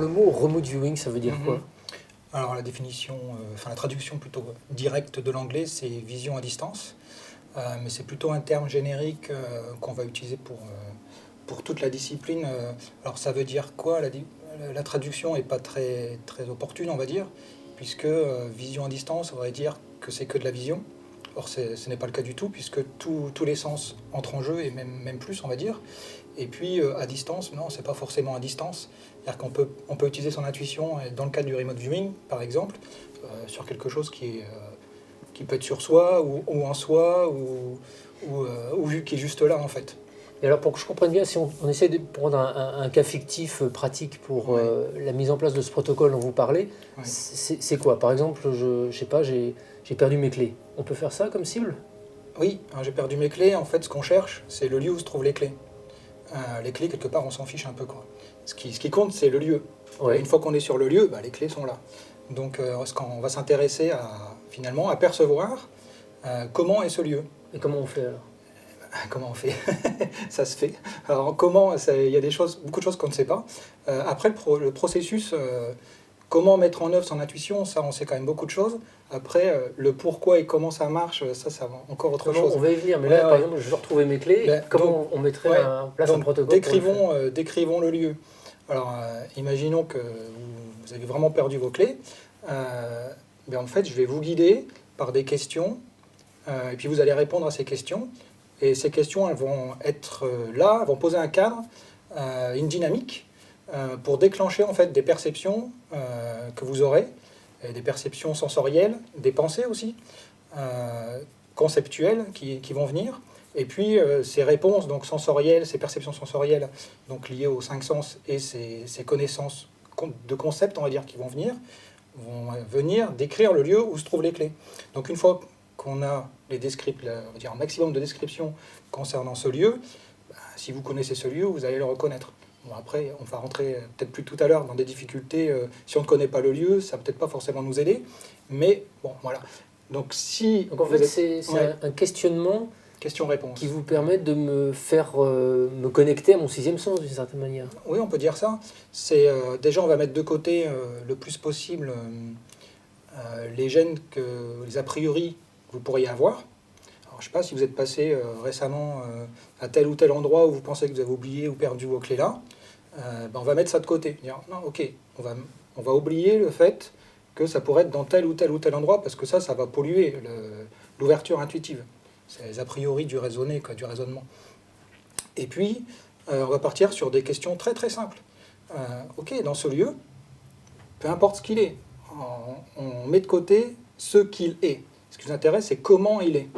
le mot remote viewing, ça veut dire quoi? Alors la définition, la traduction plutôt directe de l'anglais, c'est vision à distance. Mais c'est plutôt un terme générique qu'on va utiliser pour toute la discipline. Alors ça veut dire quoi? La traduction n'est pas très, très opportune, on va dire, puisque vision à distance, on va dire que c'est que de la vision. Or ce n'est pas le cas du tout, puisque tous les sens entrent en jeu, et même plus, on va dire. Et puis à distance, non, c'est pas forcément à distance. C'est-à-dire qu'on peut utiliser son intuition, dans le cadre du remote viewing, par exemple, sur quelque chose qui peut être sur soi, ou en soi, ou qui est juste là, en fait. Et alors, pour que je comprenne bien, si on essaie de prendre un cas fictif pratique pour la mise en place de ce protocole dont vous parlez, c'est quoi? Par exemple, je sais pas, j'ai perdu mes clés. On peut faire ça comme cible? Oui, j'ai perdu mes clés. En fait, ce qu'on cherche, c'est le lieu où se trouvent les clés. Les clés, quelque part, on s'en fiche un peu, quoi. Ce qui compte, c'est le lieu. Ouais. Une fois qu'on est sur le lieu, les clés sont là. Donc, on va s'intéresser finalement à percevoir comment est ce lieu. Et comment on fait alors? Comment on fait? Ça se fait. Alors, comment? Il y a beaucoup de choses qu'on ne sait pas. Après, le processus, comment mettre en œuvre son intuition, ça, on sait quand même beaucoup de choses. Après, le pourquoi et comment ça marche, ça encore autre chose. On va y venir, mais là, par exemple, je veux retrouver mes clés. Comment on mettrait en place un protocole? Décrivons le lieu. Alors, imaginons que vous avez vraiment perdu vos clés. En fait, je vais vous guider par des questions, et puis vous allez répondre à ces questions. Et ces questions, elles vont être là, elles vont poser un cadre, une dynamique, pour déclencher en fait des perceptions que vous aurez, des perceptions sensorielles, des pensées aussi, conceptuelles qui vont venir. Et puis ces réponses donc sensorielles, ces perceptions sensorielles donc liées aux 5 sens et ces connaissances de concepts, on va dire, qui vont venir décrire le lieu où se trouvent les clés. Donc une fois qu'on a on va dire un maximum de descriptions concernant ce lieu, si vous connaissez ce lieu, vous allez le reconnaître. Bon, après, on va rentrer peut-être plus tout à l'heure dans des difficultés. Si on ne connaît pas le lieu, ça ne va peut-être pas forcément nous aider. Mais bon, voilà. Donc en fait, c'est un questionnement question-réponse qui vous permet de me faire me connecter à mon 6e sens d'une certaine manière. Oui, on peut dire ça. Déjà, on va mettre de côté le plus possible les gènes, les a priori que vous pourriez avoir. Alors, je ne sais pas si vous êtes passé récemment à tel ou tel endroit où vous pensez que vous avez oublié ou perdu vos clés là. On va mettre ça de côté. Dire, non, ok, on va oublier le fait que ça pourrait être dans tel ou tel endroit, parce que ça va polluer l'ouverture intuitive. C'est les a priori du raisonnement. Et puis, on va partir sur des questions très très simples. Ok, dans ce lieu, peu importe ce qu'il est, on met de côté ce qu'il est. Ce qui nous intéresse, c'est comment il est.